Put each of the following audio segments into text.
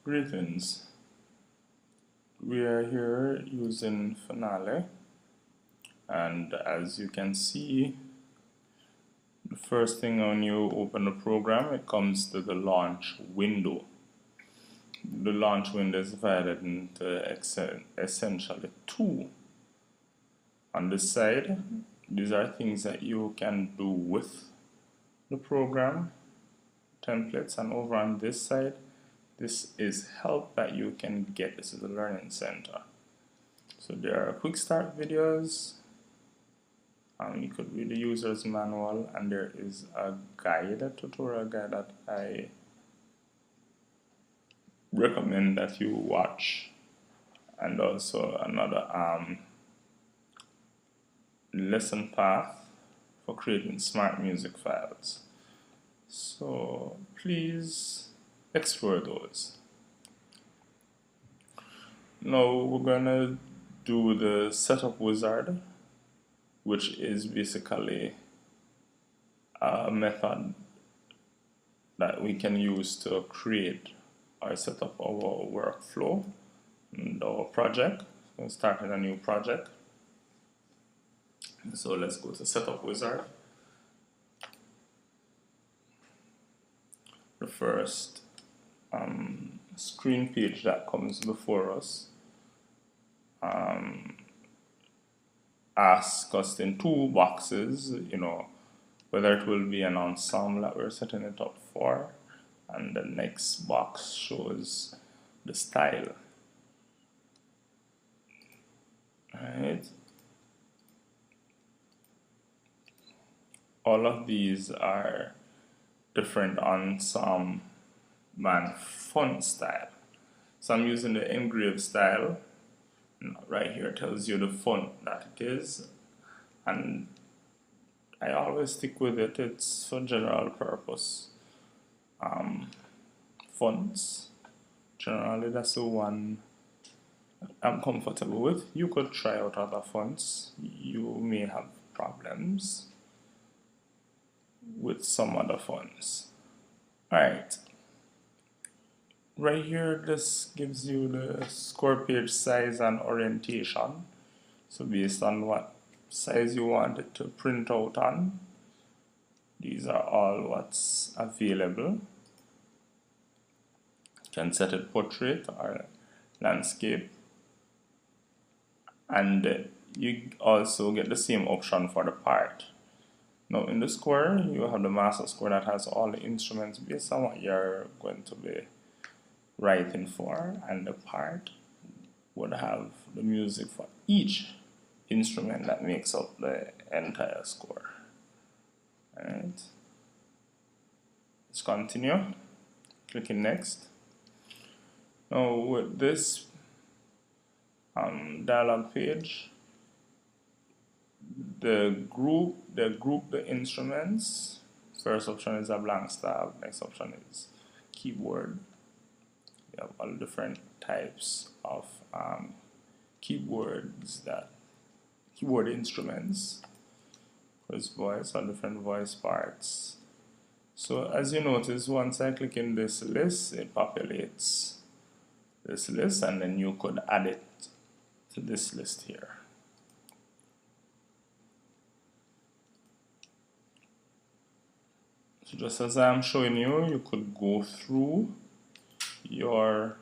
Greetings. We are here using Finale, and as you can see, the first thing when you open the program, it comes to the launch window. The launch window is divided into essentially two. On this side, these are things that you can do with the program, templates, and over on this side, this is help that you can get. This is the Learning Center. So there are quick start videos. You could read the user's manual, and there is a guide, a tutorial guide that I recommend that you watch, and also another lesson path for creating smart music files. So please explore those. Now we're gonna do the setup wizard, which is basically a method that we can use to create or set up our workflow and our project. So we're starting a new project. So let's go to setup wizard. The first screen page that comes before us asks us in two boxes, whether it will be an ensemble that we're setting it up for, and the next box shows the style. Alright. All of these are different ensemble font style. So I'm using the engrave style. Right here tells you the font that it is, and I always stick with it. It's for general purpose fonts. Generally that's the one I'm comfortable with. You could try out other fonts. You may have problems with some other fonts. Alright. Right here, this gives you the score page size and orientation. So based on what size you want it to print out on, these are all what's available. You can set it portrait or landscape, and you also get the same option for the part. Now in the score, you have the master score that has all the instruments based on what you're going to be writing for, and the part would have the music for each instrument that makes up the entire score. Alright, let's continue. Clicking next. Now with this dialog page, the group the instruments. First option is a blank style. Next option is keyboard. You have all different types of keyboard instruments. There's voice, or different voice parts. So as you notice, once I click in this list, it populates this list, and then you could add it to this list here. So just as I'm showing you, you could go through your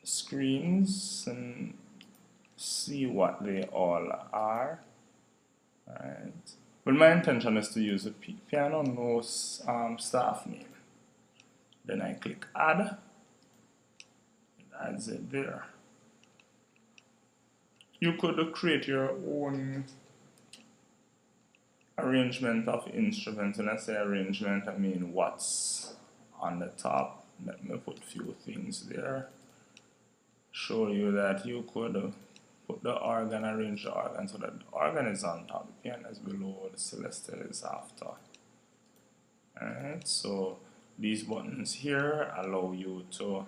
screens and see what they all are. Right. But my intention is to use a piano no staff name. Then I click add. It adds it there. You could create your own arrangement of instruments. When I say arrangement, I mean what's on the top. Let me put a few things there. Show you that you could put the organ, arrange the organ so that the organ is on top, the piano is below, the celestial is after. Alright, so these buttons here allow you to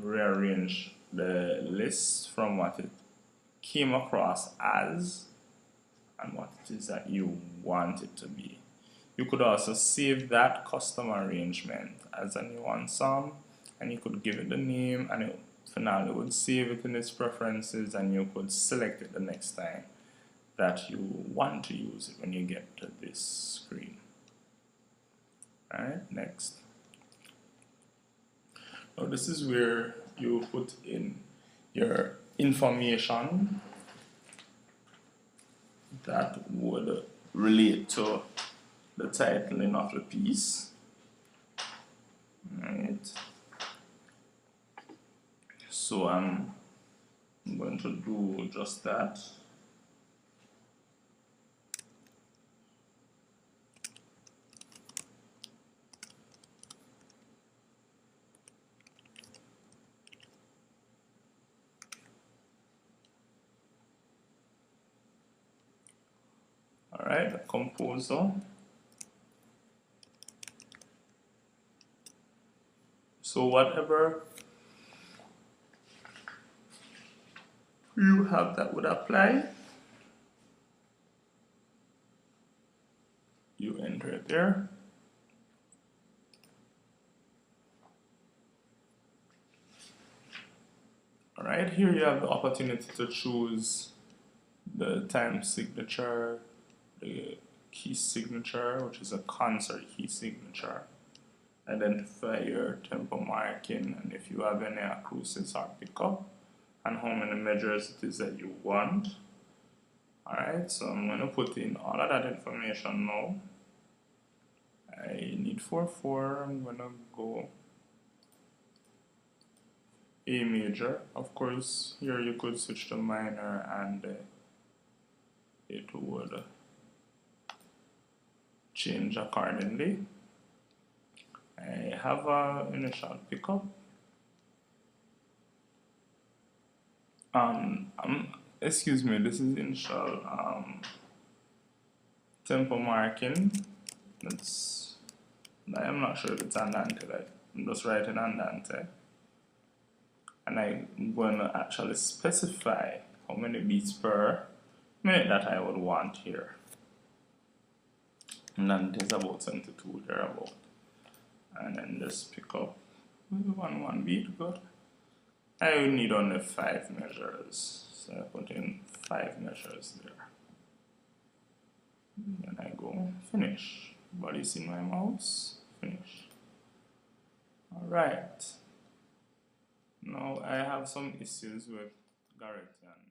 rearrange the list from what it came across as and what it is that you want it to be. You could also save that custom arrangement as a new ensemble, and you could give it the name, and it Finale would save it in its preferences, and you could select it the next time that you want to use it when you get to this screen. Alright, next. Now this is where you put in your information that would relate to the titling of the piece. Alright. So I'm going to do just that. Alright, the composer. So whatever you have that would apply, you enter it there. Alright, here you have the opportunity to choose the time signature, the key signature, which is a concert key signature. Identify your tempo marking, and if you have any acoustics or pickup, and how many measures it is that you want. Alright, so I'm going to put in all of that information now. I need 4/4, I'm going to go A major. Of course, here you could switch to minor and it would change accordingly. I have an initial pickup. Excuse me, this is initial tempo marking. I am not sure if it's andante, like I'm just writing andante. And I'm going to actually specify how many beats per minute that I would want here. And then it is about 72 thereabout. And then just pick up 1 beat, good. I will need only 5 measures, so I put in 5 measures there. Then I go finish. Everybody see my mouse? Finish. Alright. Now I have some issues with Garrettian.